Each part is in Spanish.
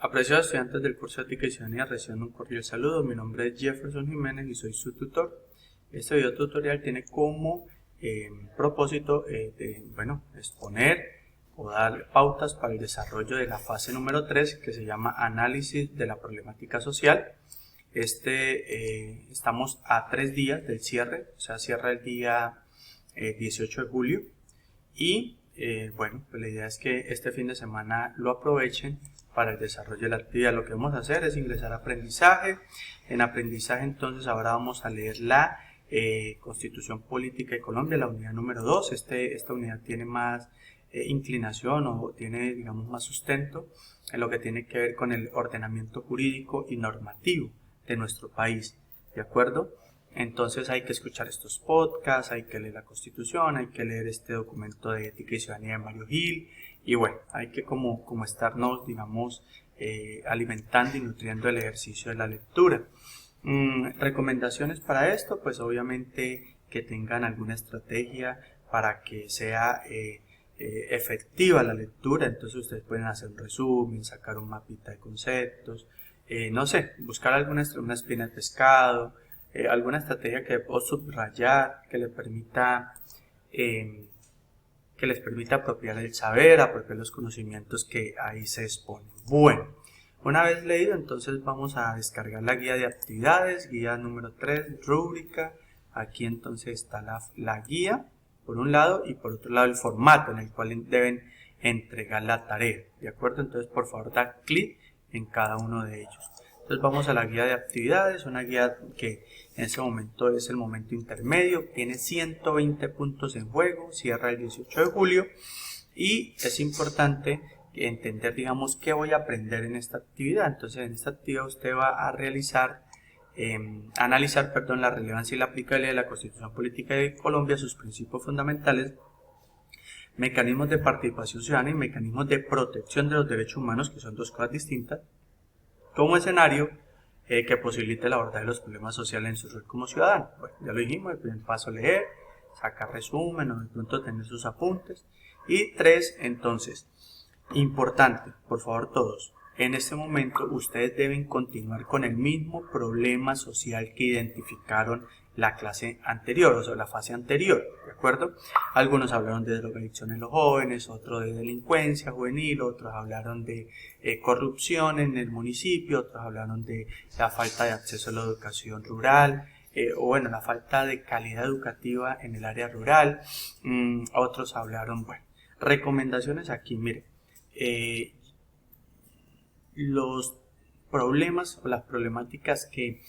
Apreciados estudiantes del curso de Ética y Ciudadanía, reciban un cordial saludo. Mi nombre es Jefferson Jiménez y soy su tutor. Este video tutorial tiene como propósito exponer o dar pautas para el desarrollo de la fase número 3, que se llama Análisis de la Problemática Social. Estamos a 3 días del cierre, o sea, cierra el día 18 de julio. Y pues la idea es que este fin de semana lo aprovechen para el desarrollo de la actividad. Lo que vamos a hacer es ingresar a aprendizaje. En aprendizaje, entonces, ahora vamos a leer la Constitución Política de Colombia, la unidad número 2. Esta unidad tiene más inclinación o tiene, digamos, más sustento en lo que tiene que ver con el ordenamiento jurídico y normativo de nuestro país, ¿de acuerdo? Entonces hay que escuchar estos podcasts, hay que leer la Constitución, hay que leer este documento de Ética y Ciudadanía de Mario Gil, y bueno, hay que como estarnos, digamos, alimentando y nutriendo el ejercicio de la lectura. Recomendaciones para esto, pues obviamente que tengan alguna estrategia para que sea efectiva la lectura. Entonces ustedes pueden hacer un resumen, sacar un mapita de conceptos, no sé, buscar una espina de pescado, alguna estrategia o subrayar que les permita apropiar el saber, apropiar los conocimientos que ahí se exponen. Bueno, una vez leído, entonces vamos a descargar la guía de actividades, guía número 3, rúbrica. Aquí entonces está la guía por un lado y por otro lado el formato en el cual deben entregar la tarea, ¿de acuerdo? Entonces por favor da clic en cada uno de ellos. Entonces vamos a la guía de actividades, una guía que en ese momento es el momento intermedio, tiene 120 puntos en juego, cierra el 18 de julio y es importante entender, digamos, qué voy a aprender en esta actividad. Entonces en esta actividad usted va a analizar la relevancia y la aplicabilidad de la Constitución Política de Colombia, sus principios fundamentales, mecanismos de participación ciudadana y mecanismos de protección de los derechos humanos, que son dos cosas distintas, como escenario que posibilite el abordaje de los problemas sociales en su rol como ciudadano. Bueno, ya lo dijimos, el primer paso leer, sacar resumen o de pronto tener sus apuntes. Y 3, entonces, importante, por favor todos, en este momento ustedes deben continuar con el mismo problema social que identificaron la clase anterior, o sea, la fase anterior, ¿de acuerdo? Algunos hablaron de drogadicción en los jóvenes, otros de delincuencia juvenil, otros hablaron de corrupción en el municipio, otros hablaron de la falta de acceso a la educación rural, la falta de calidad educativa en el área rural. Otros hablaron, recomendaciones aquí, miren, los problemas o las problemáticas que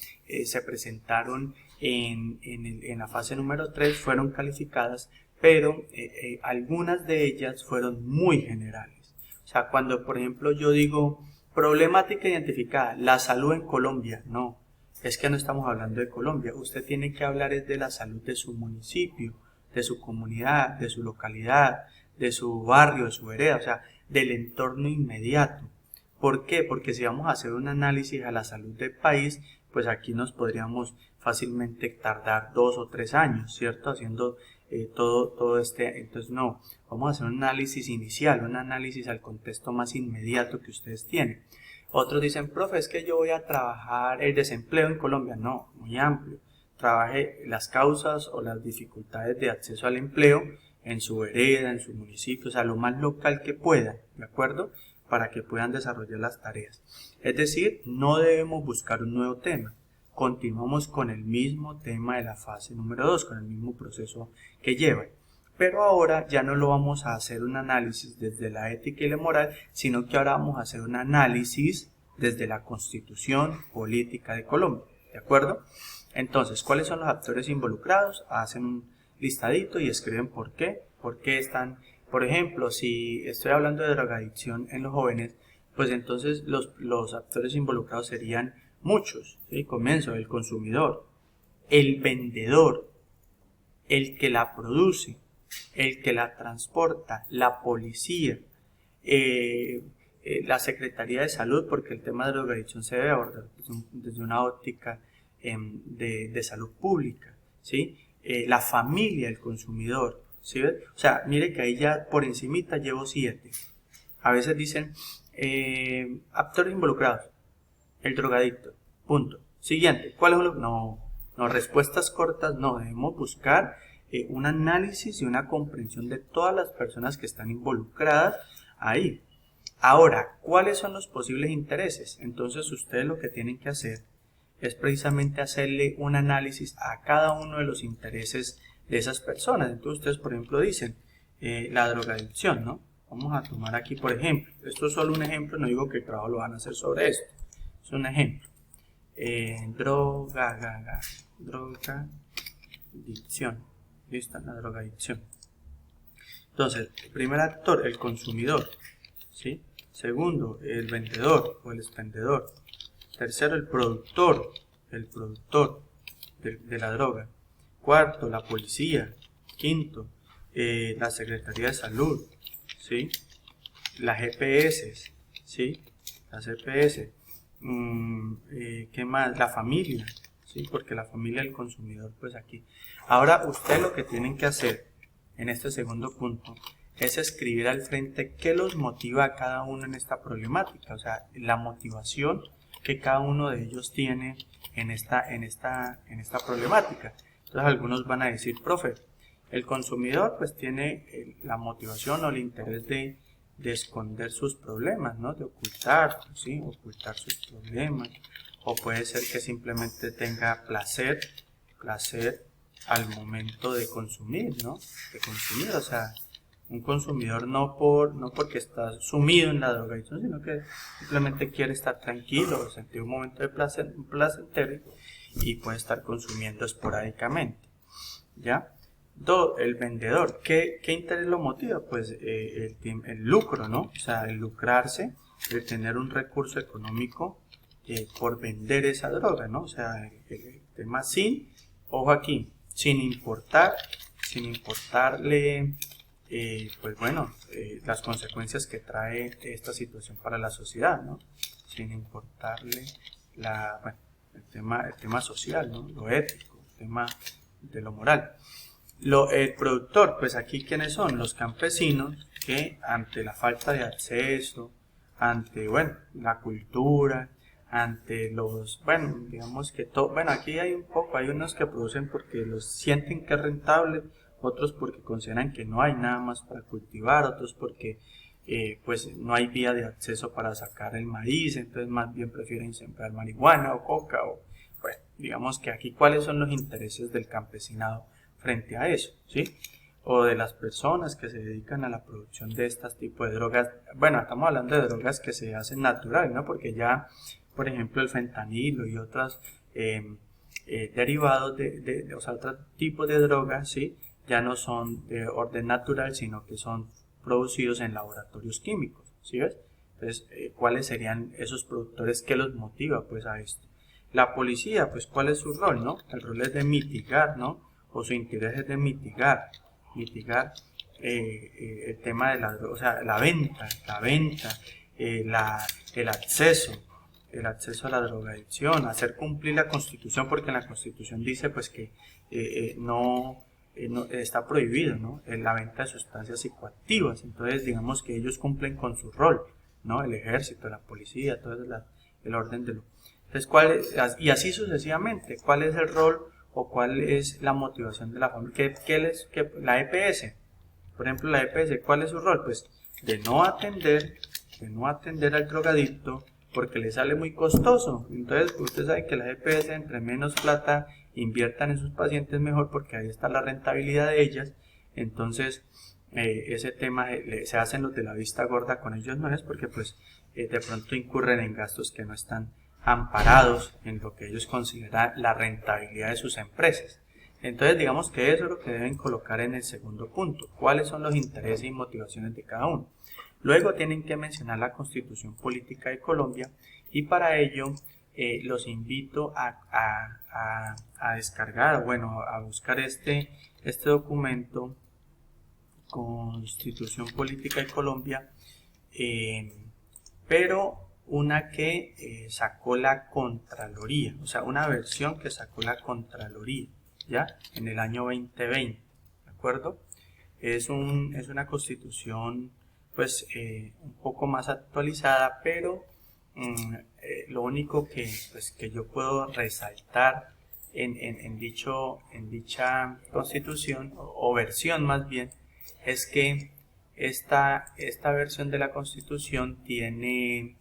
se presentaron en la fase número 3 fueron calificadas, pero algunas de ellas fueron muy generales. O sea, cuando por ejemplo yo digo problemática identificada, la salud en Colombia, no, es que no estamos hablando de Colombia, usted tiene que hablar es de la salud de su municipio, de su comunidad, de su localidad, de su barrio, de su vereda, o sea, del entorno inmediato. ¿Por qué? Porque si vamos a hacer un análisis a la salud del país, pues aquí nos podríamos fácilmente tardar 2 o 3 años, ¿cierto? Haciendo todo este, entonces no, vamos a hacer un análisis inicial, un análisis al contexto más inmediato que ustedes tienen. Otros dicen, profe, es que yo voy a trabajar el desempleo en Colombia. No, muy amplio. Trabaje las causas o las dificultades de acceso al empleo en su vereda, en su municipio, o sea, lo más local que pueda, ¿de acuerdo?, para que puedan desarrollar las tareas. Es decir, no debemos buscar un nuevo tema. Continuamos con el mismo tema de la fase número 2, con el mismo proceso que llevan. Pero ahora ya no lo vamos a hacer un análisis desde la ética y la moral, sino que ahora vamos a hacer un análisis desde la Constitución Política de Colombia, ¿de acuerdo? Entonces, ¿cuáles son los actores involucrados? Hacen un listadito y escriben por qué están. Por ejemplo, si estoy hablando de drogadicción en los jóvenes, pues entonces los actores involucrados serían muchos, ¿sí? Comienzo, el consumidor, el vendedor, el que la produce, el que la transporta, la policía, la Secretaría de Salud, porque el tema de drogadicción se debe abordar desde una óptica de salud pública, ¿sí? La familia, el consumidor, ¿sí ves? O sea, mire que ahí ya por encimita llevo 7. A veces dicen, Actores involucrados, el drogadicto, punto. Siguiente, ¿cuál es no, respuestas cortas, no, debemos buscar un análisis y una comprensión de todas las personas que están involucradas ahí. Ahora, ¿cuáles son los posibles intereses? Entonces ustedes lo que tienen que hacer es precisamente hacerle un análisis a cada uno de los intereses de esas personas. Entonces ustedes, por ejemplo, dicen la drogadicción, ¿no? Vamos a tomar aquí, por ejemplo, esto es solo un ejemplo, no digo que el trabajo lo van a hacer sobre esto, es un ejemplo. Drogadicción, listo, la drogadicción. Entonces, el primer actor, el consumidor, ¿sí? Segundo, el vendedor o el expendedor. Tercero, el productor de la droga. Cuarto, la policía. Quinto, la Secretaría de Salud, ¿sí? Las EPS, ¿sí? Las EPS. ¿Qué más? La familia, ¿sí? Porque la familia del consumidor, pues aquí. Ahora, ustedes lo que tienen que hacer en este segundo punto es escribir al frente qué los motiva a cada uno en esta problemática, o sea, la motivación que cada uno de ellos tiene en esta problemática. Entonces algunos van a decir, profe, el consumidor pues tiene la motivación o el interés de esconder sus problemas, ¿no? De ocultar, ¿sí? Ocultar sus problemas, o puede ser que simplemente tenga placer al momento de consumir, ¿no? De consumir, o sea, un consumidor no porque está sumido en la drogadicción, sino que simplemente quiere estar tranquilo, sentir un momento de placer, placentero, y puede estar consumiendo esporádicamente, ¿ya? El vendedor, ¿qué interés lo motiva? Pues el lucro, ¿no? O sea, el lucrarse, el tener un recurso económico por vender esa droga, ¿no? O sea, el tema ojo aquí, sin importarle, pues bueno, las consecuencias que trae esta situación para la sociedad, ¿no? Sin importarle el tema social, ¿no? Lo ético, el tema de lo moral. El productor, pues aquí ¿quiénes son? Los campesinos que ante la falta de acceso, ante, bueno, la cultura, ante digamos que todo, aquí hay hay unos que producen porque los sienten que es rentable, otros porque consideran que no hay nada más para cultivar, otros porque pues no hay vía de acceso para sacar el maíz, entonces más bien prefieren sembrar marihuana o coca, o bueno, digamos que aquí cuáles son los intereses del campesinado frente a eso, ¿sí? O de las personas que se dedican a la producción de estos tipos de drogas. Bueno, estamos hablando de drogas que se hacen naturales, ¿no? Porque ya, por ejemplo, el fentanilo y otros derivados o sea, otros tipos de drogas, ¿sí? Ya no son de orden natural, sino que son producidos en laboratorios químicos, ¿sí ves? Entonces, ¿cuáles serían esos productores que los motiva, pues, a esto? La policía, pues, ¿cuál es su rol, no? El rol es de mitigar, ¿no? O su interés es de mitigar el tema de o sea, la venta, el acceso a la drogadicción, hacer cumplir la Constitución, porque en la Constitución dice pues que no está prohibido, ¿no? La venta de sustancias psicoactivas. Entonces digamos que ellos cumplen con su rol, ¿no? El ejército, la policía, todo el orden de lo. Entonces, y así sucesivamente, ¿cuál es el rol o cuál es la motivación de la familia? La EPS, por ejemplo, la EPS, ¿cuál es su rol? Pues de no atender al drogadicto porque le sale muy costoso. Entonces, usted sabe que las EPS, entre menos plata inviertan en sus pacientes, mejor, porque ahí está la rentabilidad de ellas. Entonces, ese tema se hacen los de la vista gorda con ellos, no es porque pues de pronto incurren en gastos que no están amparados en lo que ellos consideran la rentabilidad de sus empresas. Entonces digamos que eso es lo que deben colocar en el segundo punto, cuáles son los intereses y motivaciones de cada uno. Luego tienen que mencionar la Constitución Política de Colombia, y para ello los invito a descargar, bueno, a buscar este documento, Constitución Política de Colombia, pero una que sacó la Contraloría, o sea, una versión que sacó la Contraloría, ¿ya? En el año 2020, ¿de acuerdo? Es una constitución, pues un poco más actualizada, pero lo único que yo puedo resaltar en dicha constitución o versión más bien es que esta versión de la constitución tiene,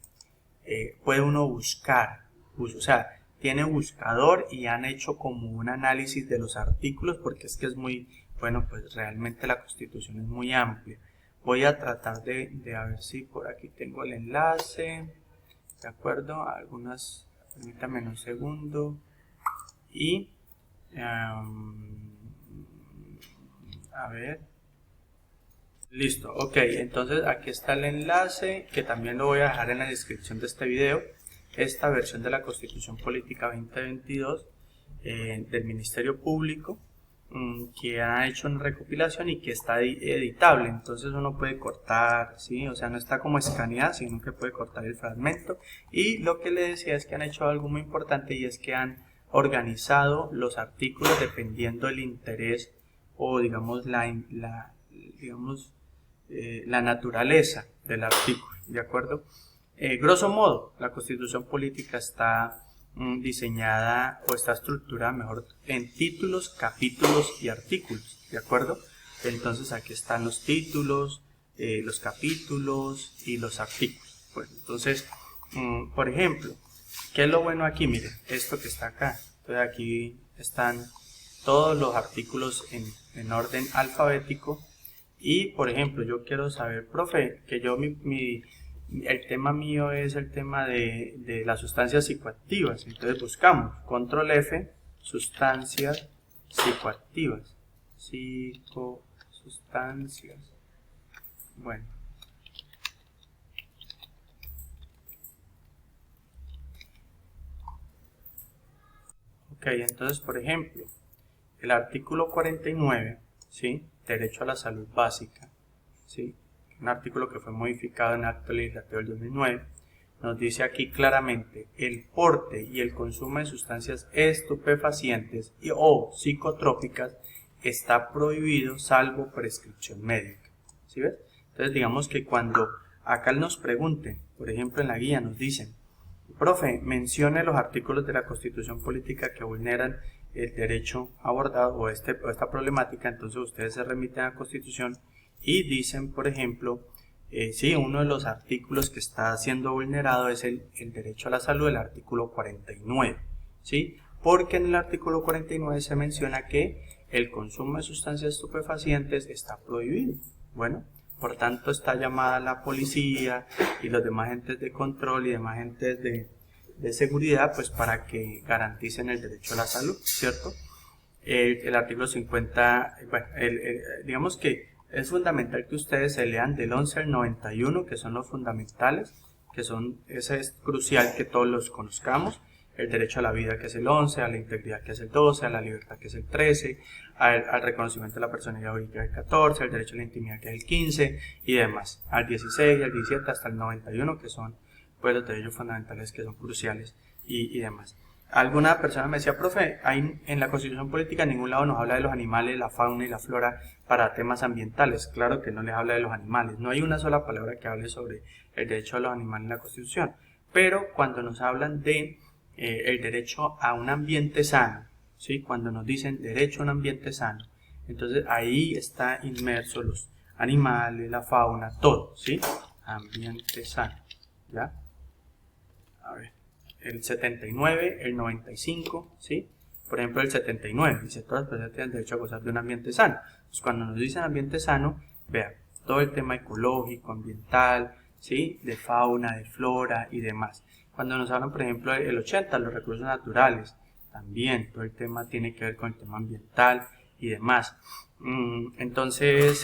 puede uno buscar, o sea, tiene buscador y han hecho como un análisis de los artículos porque es que es muy, bueno, pues realmente la constitución es muy amplia. Voy a tratar de a ver si por aquí tengo el enlace, ¿de acuerdo? Permítame un segundo. Y, a ver, listo, ok, entonces aquí está el enlace que también lo voy a dejar en la descripción de este video. Esta versión de la Constitución Política 2022 del Ministerio Público, que ha hecho una recopilación y que está editable, entonces uno puede cortar, ¿sí? O sea, no está como escaneada, sino que puede cortar el fragmento. Y lo que le decía es que han hecho algo muy importante y es que han organizado los artículos dependiendo del interés o digamos la naturaleza del artículo, ¿de acuerdo? Grosso modo, la Constitución Política está diseñada o está estructurada mejor en títulos, capítulos y artículos, ¿de acuerdo? Entonces aquí están los títulos, los capítulos y los artículos. Bueno, entonces, por ejemplo, ¿qué es lo bueno aquí? Miren, esto que está acá. Entonces aquí están todos los artículos en orden alfabético. Y, por ejemplo, yo quiero saber, profe, que yo el tema mío es el tema de las sustancias psicoactivas. Entonces buscamos control F, sustancias psicoactivas. Sustancias. Bueno. Ok, entonces, por ejemplo, el artículo 49, ¿sí? Derecho a la salud básica, ¿sí? Un artículo que fue modificado en el Acto Legislativo del 2009, nos dice aquí claramente: el porte y el consumo de sustancias estupefacientes o psicotrópicas está prohibido salvo prescripción médica, ¿sí ves? Entonces digamos que cuando acá nos pregunten, por ejemplo en la guía nos dicen, profe, mencione los artículos de la Constitución Política que vulneran el derecho abordado o esta problemática, entonces ustedes se remiten a la Constitución y dicen, por ejemplo, sí, uno de los artículos que está siendo vulnerado es el derecho a la salud, el artículo 49, ¿sí? Porque en el artículo 49 se menciona que el consumo de sustancias estupefacientes está prohibido. Bueno, por tanto está llamada la policía y los demás agentes de control y demás agentes de seguridad, pues para que garanticen el derecho a la salud, ¿cierto? El artículo 50, bueno, digamos que es fundamental que ustedes se lean del 11 al 91, que son los fundamentales, ese es crucial que todos los conozcamos. El derecho a la vida, que es el 11, a la integridad, que es el 12, a la libertad, que es el 13, al reconocimiento de la personalidad jurídica, el 14, al derecho a la intimidad, que es el 15, y demás, al 16, al 17, hasta el 91, que son pues los derechos fundamentales que son cruciales y demás. Alguna persona me decía, profe, en la Constitución Política en ningún lado nos habla de los animales, la fauna y la flora para temas ambientales. Claro que no les habla de los animales, no hay una sola palabra que hable sobre el derecho a los animales en la Constitución, pero cuando nos hablan de el derecho a un ambiente sano, ¿sí? Cuando nos dicen derecho a un ambiente sano, entonces ahí está inmerso los animales, la fauna, todo, ¿sí? Ambiente sano, ¿ya? A ver, el 79, el 95, ¿sí? Por ejemplo, el 79 dice: todas las personas tienen derecho a gozar de un ambiente sano. Pues cuando nos dicen ambiente sano, vean, todo el tema ecológico, ambiental, ¿sí? De fauna, de flora y demás. Cuando nos hablan, por ejemplo, el 80, los recursos naturales, también todo el tema tiene que ver con el tema ambiental y demás. Entonces,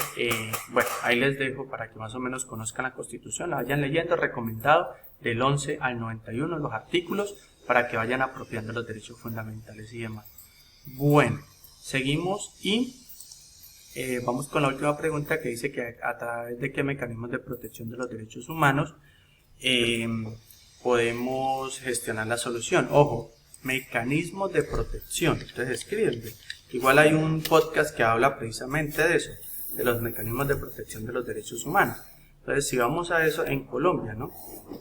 bueno, ahí les dejo para que más o menos conozcan la Constitución, la vayan leyendo, recomendado del 11 al 91 los artículos para que vayan apropiando los derechos fundamentales y demás. Bueno, seguimos y vamos con la última pregunta, que dice que a través de qué mecanismos de protección de los derechos humanos podemos gestionar la solución. Ojo, mecanismos de protección. Entonces escríbenme. Igual hay un podcast que habla precisamente de eso, de los mecanismos de protección de los derechos humanos. Entonces, si vamos a eso en Colombia, ¿no?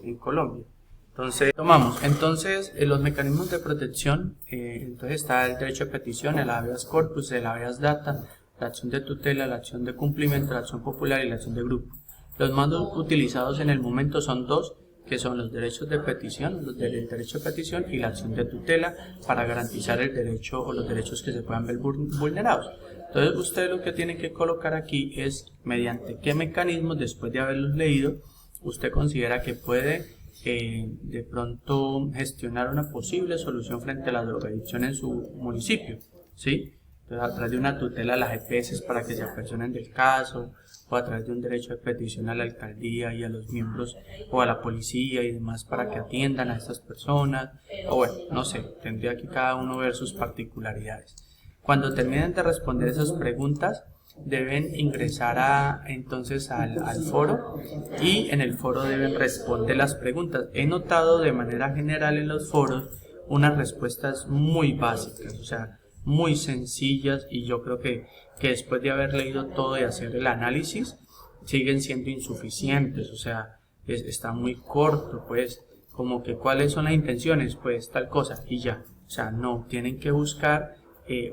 En Colombia. Entonces, tomamos. Entonces, los mecanismos de protección, entonces está el derecho de petición, el habeas corpus, el habeas data, la acción de tutela, la acción de cumplimiento, la acción popular y la acción de grupo. Los mandos utilizados en el momento son dos, que son los derechos de petición, el derecho de petición y la acción de tutela para garantizar el derecho o los derechos que se puedan ver vulnerados. Entonces usted lo que tiene que colocar aquí es mediante qué mecanismos, después de haberlos leído, usted considera que puede de pronto gestionar una posible solución frente a la drogadicción en su municipio, ¿sí? Entonces, a través de una tutela a las EPS para que se apersonen del caso, o a través de un derecho de petición a la alcaldía y a los miembros o a la policía y demás para que atiendan a estas personas, o bueno, no sé, tendría que cada uno ver sus particularidades. Cuando terminen de responder esas preguntas, deben ingresar entonces al foro, y en el foro deben responder las preguntas. He notado de manera general en los foros unas respuestas muy básicas, o sea, muy sencillas, y yo creo que después de haber leído todo y hacer el análisis siguen siendo insuficientes, o sea, está muy corto, pues, como que cuáles son las intenciones, pues tal cosa y ya, o sea, no, tienen que buscar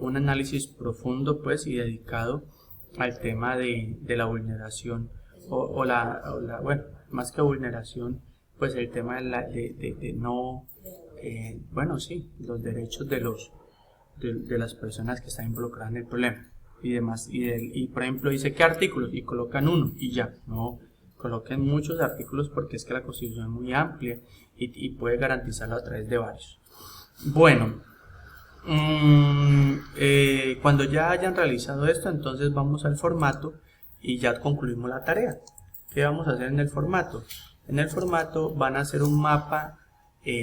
un análisis profundo, pues, y dedicado al tema de la vulneración bueno, más que vulneración, pues el tema de no, bueno, sí, los derechos de las personas que están involucradas en el problema y demás, y por ejemplo dice qué artículos y colocan uno y ya, no coloquen muchos artículos porque es que la Constitución es muy amplia y puede garantizarlo a través de varios. Bueno, cuando ya hayan realizado esto, entonces vamos al formato y ya concluimos la tarea. ¿Qué vamos a hacer en el formato? En el formato van a hacer un mapa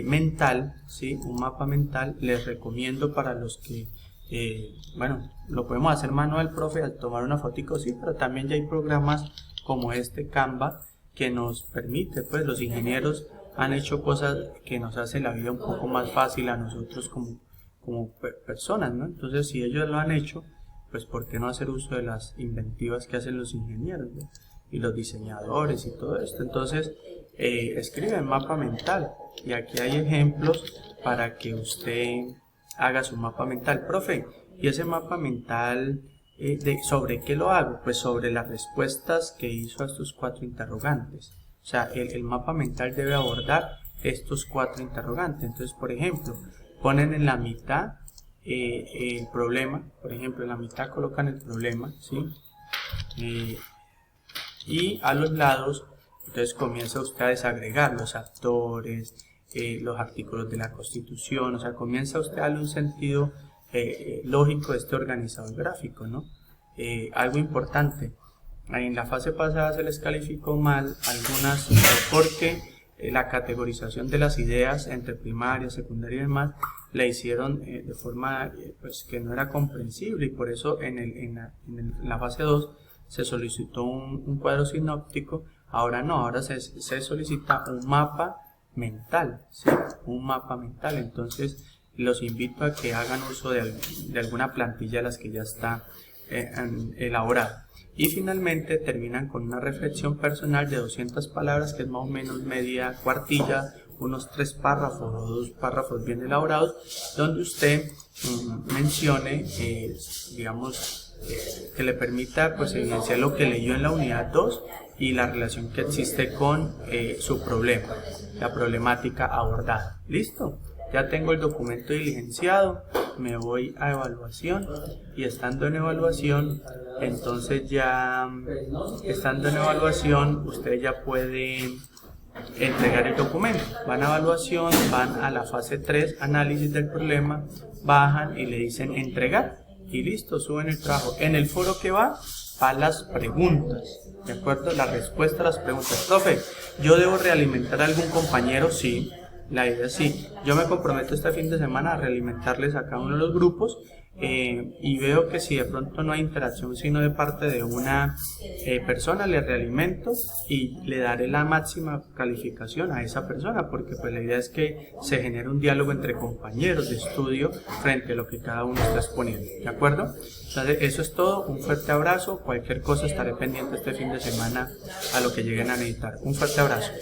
mental, ¿sí? Un mapa mental. Les recomiendo para los que, bueno, lo podemos hacer manual, profe, al tomar una fotico, sí, pero también ya hay programas como este Canva que nos permite, pues los ingenieros han hecho cosas que nos hacen la vida un poco más fácil a nosotros como personas, ¿no? Entonces, si ellos lo han hecho, pues ¿por qué no hacer uso de las inventivas que hacen los ingenieros, ¿no? Y los diseñadores y todo esto? Entonces, escribe el mapa mental, y aquí hay ejemplos para que usted haga su mapa mental. Profe, ¿y ese mapa mental sobre qué lo hago? Pues sobre las respuestas que hizo a estos 4 interrogantes. O sea, el mapa mental debe abordar estos 4 interrogantes. Entonces, por ejemplo, ponen en la mitad el problema, por ejemplo, en la mitad colocan el problema, ¿sí? Y a los lados, entonces comienza usted a desagregar los actores, los artículos de la Constitución, o sea, comienza usted a darle un sentido lógico a este organizador gráfico, ¿no? Algo importante, en la fase pasada se les calificó mal algunas, porque la categorización de las ideas entre primaria, secundaria y demás la hicieron de forma pues, que no era comprensible, y por eso en la fase 2 se solicitó un cuadro sinóptico. Ahora no, ahora se solicita un mapa mental, ¿sí? Un mapa mental. Entonces los invito a que hagan uso de alguna plantilla de las que ya está elaborada. Y finalmente terminan con una reflexión personal de 200 palabras, que es más o menos media cuartilla, unos 3 párrafos o 2 párrafos bien elaborados, donde usted mencione, digamos, que le permita pues evidenciar lo que leyó en la unidad 2 y la relación que existe con su problema, la problemática abordada. ¿Listo? Ya tengo el documento diligenciado, me voy a evaluación, y estando en evaluación, entonces ya estando en evaluación, ustedes ya pueden entregar el documento. Van a evaluación, van a la fase 3, análisis del problema, bajan y le dicen entregar, y listo, suben el trabajo. En el foro que va las preguntas, ¿de acuerdo? La respuesta a las preguntas. Profe, ¿yo debo realimentar a algún compañero? Sí. La idea es sí, yo me comprometo este fin de semana a realimentarles a cada uno de los grupos, y veo que si de pronto no hay interacción sino de parte de una persona, le realimento y le daré la máxima calificación a esa persona, porque pues la idea es que se genere un diálogo entre compañeros de estudio frente a lo que cada uno está exponiendo, ¿de acuerdo? Entonces eso es todo, un fuerte abrazo, cualquier cosa estaré pendiente este fin de semana a lo que lleguen a necesitar. Un fuerte abrazo.